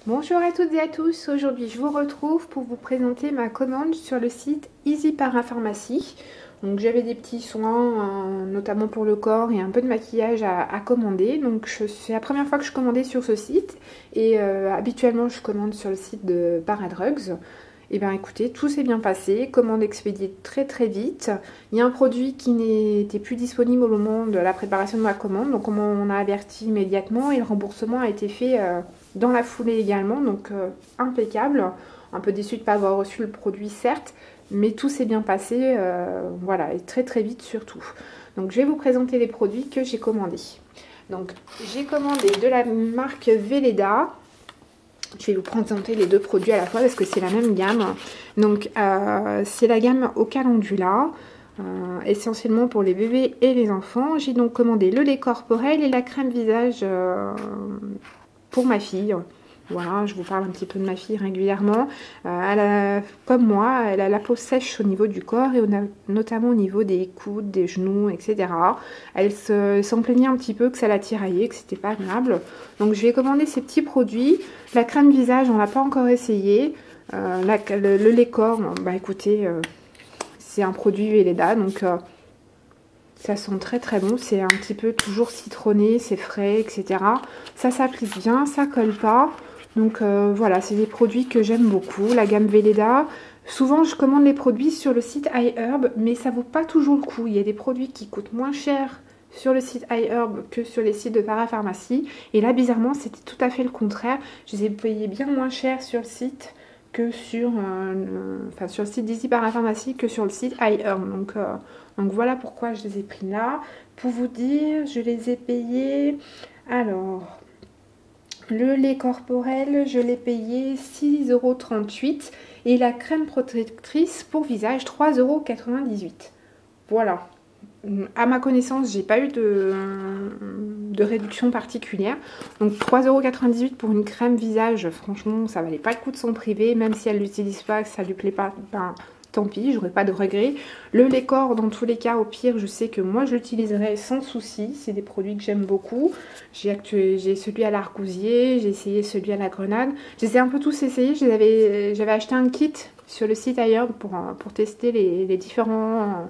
Bonjour à toutes et à tous, aujourd'hui je vous retrouve pour vous présenter ma commande sur le site Easy Parapharmacie. Donc j'avais des petits soins, notamment pour le corps et un peu de maquillage à commander. Donc c'est la première fois que je commandais sur ce site et habituellement je commande sur le site de Paradrugs. Et bien écoutez, tout s'est bien passé, commande expédiée très très vite. Il y a un produit qui n'était plus disponible au moment de la préparation de ma commande, donc on m'en a averti immédiatement et le remboursement a été fait dans la foulée également, donc impeccable. Un peu déçue de ne pas avoir reçu le produit certes, mais tout s'est bien passé, voilà, et très très vite surtout. Donc je vais vous présenter les produits que j'ai commandés. Donc j'ai commandé de la marque Velleda. Je vais vous présenter les deux produits à la fois parce que c'est la même gamme. Donc c'est la gamme au calendula, essentiellement pour les bébés et les enfants. J'ai donc commandé le lait corporel et la crème visage pour ma fille. Voilà, je vous parle un petit peu de ma fille régulièrement. Comme moi, elle a la peau sèche au niveau du corps et notamment au niveau des coudes, des genoux, etc. Elle s'en plaignait un petit peu que ça la tiraillait, que c'était pas agréable. Donc je vais commander ces petits produits. La crème visage, on l'a pas encore essayé. Le lait corps, bah écoutez, c'est un produit Velleda, donc ça sent très très bon. C'est un petit peu toujours citronné, c'est frais, etc. Ça s'applique bien, ça colle pas. Donc voilà, c'est des produits que j'aime beaucoup, la gamme Velleda. Souvent je commande les produits sur le site iHerb, mais ça vaut pas toujours le coup. Il y a des produits qui coûtent moins cher sur le site iHerb que sur les sites de parapharmacie. Et là bizarrement c'était tout à fait le contraire. Je les ai payés bien moins cher sur le site que sur le site d'Easy Parapharmacie que sur le site iHerb. Donc voilà pourquoi je les ai pris là. Pour vous dire, je les ai payés. Alors, le lait corporel, je l'ai payé 6,38 € et la crème protectrice pour visage 3,98 €. Voilà. À ma connaissance, j'ai pas eu de réduction particulière. Donc 3,98 € pour une crème visage, franchement, ça valait pas le coup de s'en priver. Même si elle l'utilise pas, que ça lui plaît pas, ben tant pis, j'aurais pas de regrets. Le lait corps, dans tous les cas, au pire, je sais que moi je l'utiliserai sans souci. C'est des produits que j'aime beaucoup. J'ai celui à l'argousier, j'ai essayé celui à la grenade. J'ai un peu tous essayés. J'avais acheté un kit sur le site ailleurs pour tester les différents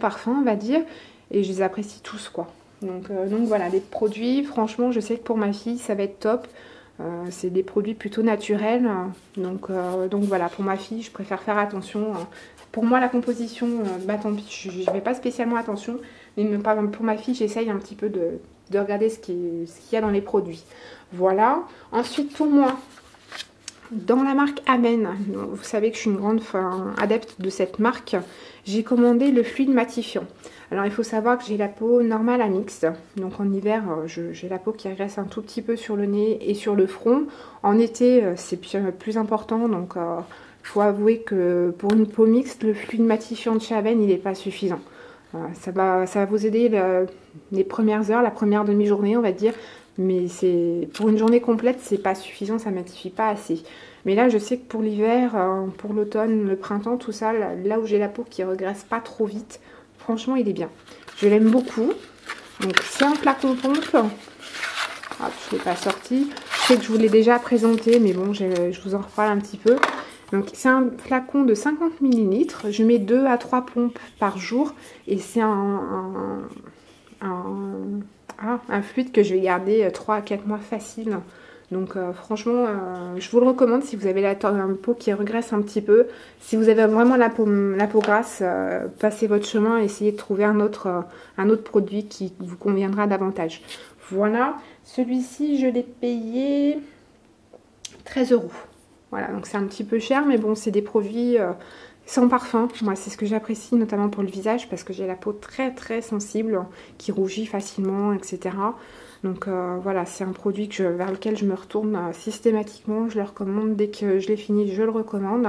parfums, on va dire, et je les apprécie tous, quoi. Donc voilà, les produits, franchement, je sais que pour ma fille, ça va être top. C'est des produits plutôt naturels, donc voilà, pour ma fille, je préfère faire attention. Pour moi, la composition, bah tant pis, je ne fais pas spécialement attention, mais pour ma fille, j'essaye un petit peu de regarder ce qu'il y a dans les produits. Voilà. Ensuite, pour moi, dans la marque Amen, vous savez que je suis une grande adepte de cette marque, j'ai commandé le fluide matifiant. Alors il faut savoir que j'ai la peau normale à mixte, donc en hiver j'ai la peau qui régresse un tout petit peu sur le nez et sur le front. En été c'est plus important, donc il faut avouer que pour une peau mixte, le fluide matifiant de chez Amen il n'est pas suffisant. Ça va vous aider les premières heures, la première demi-journée on va dire. Mais pour une journée complète, c'est pas suffisant, ça matifie pas assez. Mais là, je sais que pour l'hiver, pour l'automne, le printemps, tout ça, là où j'ai la peau qui regresse pas trop vite, franchement, il est bien. Je l'aime beaucoup. Donc, c'est un flacon pompe. Ah, je ne l'ai pas sorti. Je sais que je vous l'ai déjà présenté, mais bon, je vous en reparle un petit peu. Donc, c'est un flacon de 50 ml. Je mets 2 à 3 pompes par jour. Et c'est un fluide que je vais garder 3 à 4 mois facile. Donc franchement, je vous le recommande si vous avez la peau qui regresse un petit peu. Si vous avez vraiment la peau grasse, passez votre chemin et essayez de trouver un autre produit qui vous conviendra davantage. Voilà, celui-ci je l'ai payé 13 €. Voilà, donc c'est un petit peu cher, mais bon, c'est des produits sans parfum. Moi, c'est ce que j'apprécie, notamment pour le visage, parce que j'ai la peau très très sensible, qui rougit facilement, etc. Donc voilà, c'est un produit vers lequel je me retourne systématiquement. Je le recommande. Dès que je l'ai fini, je le recommande.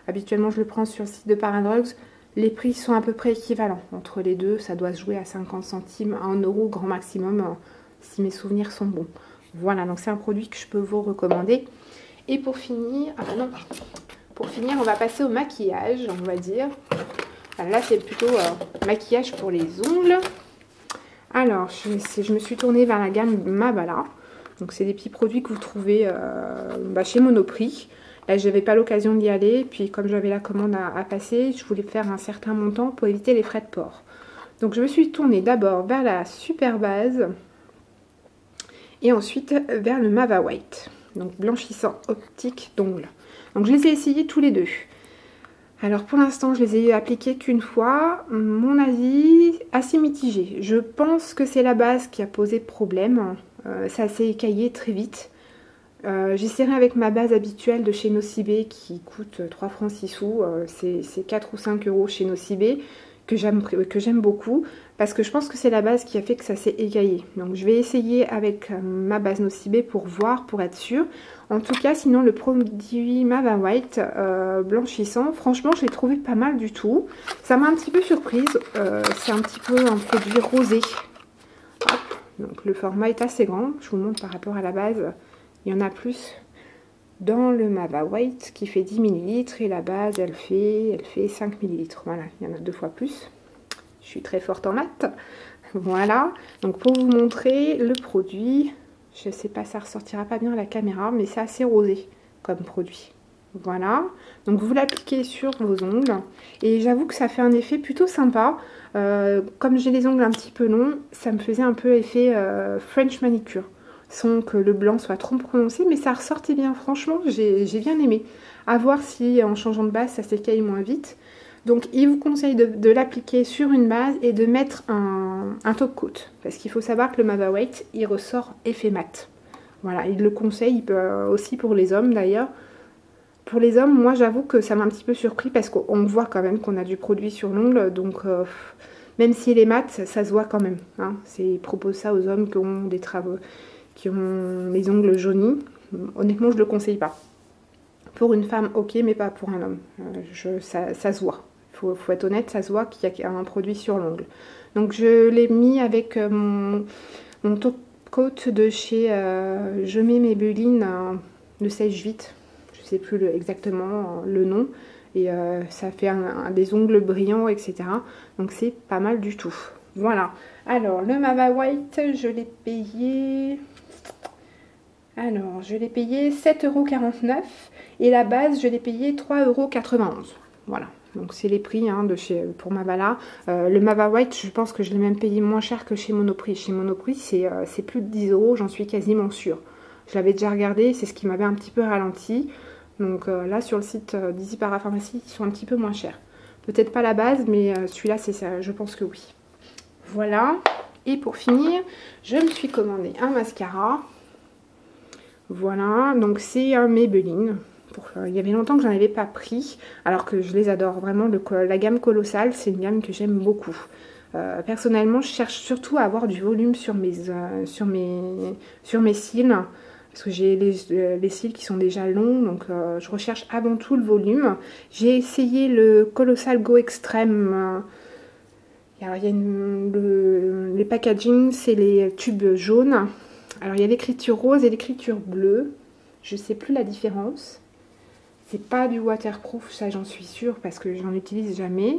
Habituellement, je le prends sur le site de Paradrugs. Les prix sont à peu près équivalents. Entre les deux, ça doit se jouer à 50 centimes, à 1 € grand maximum, si mes souvenirs sont bons. Voilà, donc c'est un produit que je peux vous recommander. Et pour finir, on va passer au maquillage, on va dire. Là, c'est plutôt maquillage pour les ongles. Alors, je me suis tournée vers la gamme Mabala. Donc c'est des petits produits que vous trouvez chez Monoprix. Là, je n'avais pas l'occasion d'y aller. Puis comme j'avais la commande à passer, je voulais faire un certain montant pour éviter les frais de port. Donc je me suis tournée d'abord vers la Super Base et ensuite vers le Mava White. Donc blanchissant optique d'ongles. Donc je les ai essayés tous les deux. Alors pour l'instant je les ai appliqués qu'une fois. Mon avis assez mitigé. Je pense que c'est la base qui a posé problème. Ça s'est écaillé très vite. J'essaierai avec ma base habituelle de chez Nocibé qui coûte 3 francs 6 sous. C'est 4 ou 5 euros chez Nocibé que j'aime beaucoup. Parce que je pense que c'est la base qui a fait que ça s'est écaillé. Donc je vais essayer avec ma base Nocibé pour voir, pour être sûre. En tout cas, sinon le produit Mava White blanchissant, franchement, je l'ai trouvé pas mal du tout. Ça m'a un petit peu surprise. C'est un petit peu un produit rosé. Hop. Donc le format est assez grand. Je vous montre par rapport à la base. Il y en a plus dans le Mava White qui fait 10 ml. Et la base, elle fait 5 ml. Voilà, il y en a 2 fois plus. Je suis très forte en maths. Voilà. Donc pour vous montrer le produit, je sais pas, ça ressortira pas bien à la caméra, mais c'est assez rosé comme produit. Voilà. Donc vous l'appliquez sur vos ongles. Et j'avoue que ça fait un effet plutôt sympa. Comme j'ai les ongles un petit peu longs, ça me faisait un peu effet French manicure. Sans que le blanc soit trop prononcé, mais ça ressortait bien. Franchement, j'ai bien aimé. À voir si en changeant de base, ça s'écaille moins vite. Donc il vous conseille de l'appliquer sur une base et de mettre un top coat. Parce qu'il faut savoir que le Mava White, il ressort effet mat. Voilà, il le conseille aussi pour les hommes d'ailleurs. Pour les hommes, moi j'avoue que ça m'a un petit peu surpris parce qu'on voit quand même qu'on a du produit sur l'ongle. Donc même s'il est mat, ça se voit quand même. Hein. Il propose ça aux hommes qui ont des travaux, qui ont les ongles jaunis. Honnêtement, je ne le conseille pas. Pour une femme, ok, mais pas pour un homme. Ça se voit. Faut être honnête, ça se voit qu'il y a un produit sur l'ongle. Donc je l'ai mis avec mon top coat de chez Je mets mes Maybelline, le sèche vite. Je sais plus exactement le nom. Et ça fait des ongles brillants, etc. Donc c'est pas mal du tout. Voilà. Alors le Mava White, je l'ai payé... Alors, je l'ai payé 7,49 € et la base, je l'ai payé 3,91 €. Voilà, donc c'est les prix hein, pour Mavala. Le Mava White, je pense que je l'ai même payé moins cher que chez Monoprix. Chez Monoprix, c'est plus de 10 €, j'en suis quasiment sûre. Je l'avais déjà regardé, c'est ce qui m'avait un petit peu ralenti. Donc là, sur le site d'Easy Parapharmacie, ils sont un petit peu moins chers. Peut-être pas la base, mais celui-là, c'est ça, je pense que oui. Voilà, et pour finir, je me suis commandé un mascara. Voilà, donc c'est un Maybelline. Il y avait longtemps que j'en avais pas pris, alors que je les adore. Vraiment, la gamme Colossal, c'est une gamme que j'aime beaucoup. Personnellement, je cherche surtout à avoir du volume sur mes cils, parce que j'ai les cils qui sont déjà longs, donc je recherche avant tout le volume. J'ai essayé le Colossal Go Extreme. Alors, il y a les packaging, c'est les tubes jaunes. Alors, il y a l'écriture rose et l'écriture bleue. Je ne sais plus la différence. C'est pas du waterproof, ça j'en suis sûre, parce que j'en utilise jamais.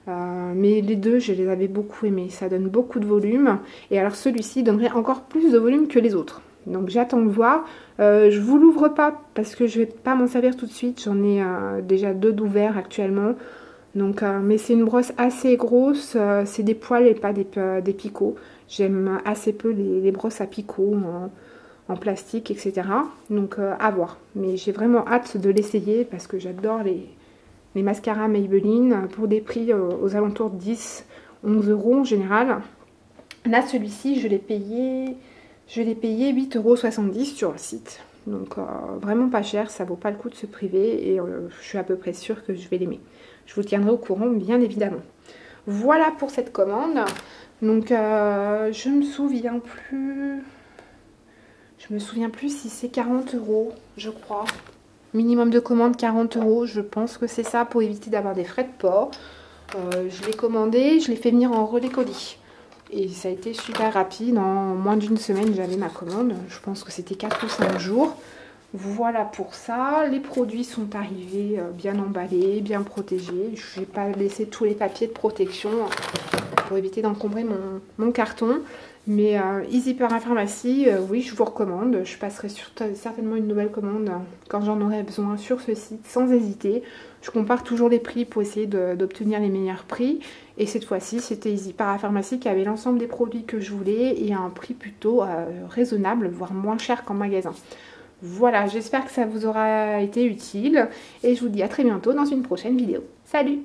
Mais les deux, je les avais beaucoup aimés. Ça donne beaucoup de volume. Et alors, celui-ci donnerait encore plus de volume que les autres. Donc, j'attends de voir. Je vous l'ouvre pas, parce que je vais pas m'en servir tout de suite. J'en ai déjà 2 d'ouverts actuellement. Donc, mais c'est une brosse assez grosse. C'est des poils et pas des picots. J'aime assez peu les brosses à picots en plastique, etc. Donc à voir. Mais j'ai vraiment hâte de l'essayer parce que j'adore les mascaras Maybelline pour des prix aux alentours de 10-11 € en général. Là, celui-ci, je l'ai payé 8,70 € sur le site. Donc vraiment pas cher, ça vaut pas le coup de se priver et je suis à peu près sûre que je vais l'aimer. Je vous tiendrai au courant, bien évidemment. Voilà pour cette commande. Donc je me souviens plus si c'est 40 €, je crois. Minimum de commande 40 €, je pense que c'est ça pour éviter d'avoir des frais de port. Je l'ai commandé, je l'ai fait venir en relais colis. Et ça a été super rapide, en moins d'une semaine j'avais ma commande. Je pense que c'était 4 ou 5 jours. Voilà pour ça, les produits sont arrivés bien emballés, bien protégés. Je n'ai pas laissé tous les papiers de protection pour éviter d'encombrer mon carton. Mais Easy Parapharmacie, oui, je vous recommande. Je passerai certainement une nouvelle commande quand j'en aurai besoin sur ce site sans hésiter. Je compare toujours les prix pour essayer d'obtenir les meilleurs prix. Et cette fois-ci, c'était Easy Parapharmacie qui avait l'ensemble des produits que je voulais et à un prix plutôt raisonnable, voire moins cher qu'en magasin. Voilà, j'espère que ça vous aura été utile et je vous dis à très bientôt dans une prochaine vidéo. Salut!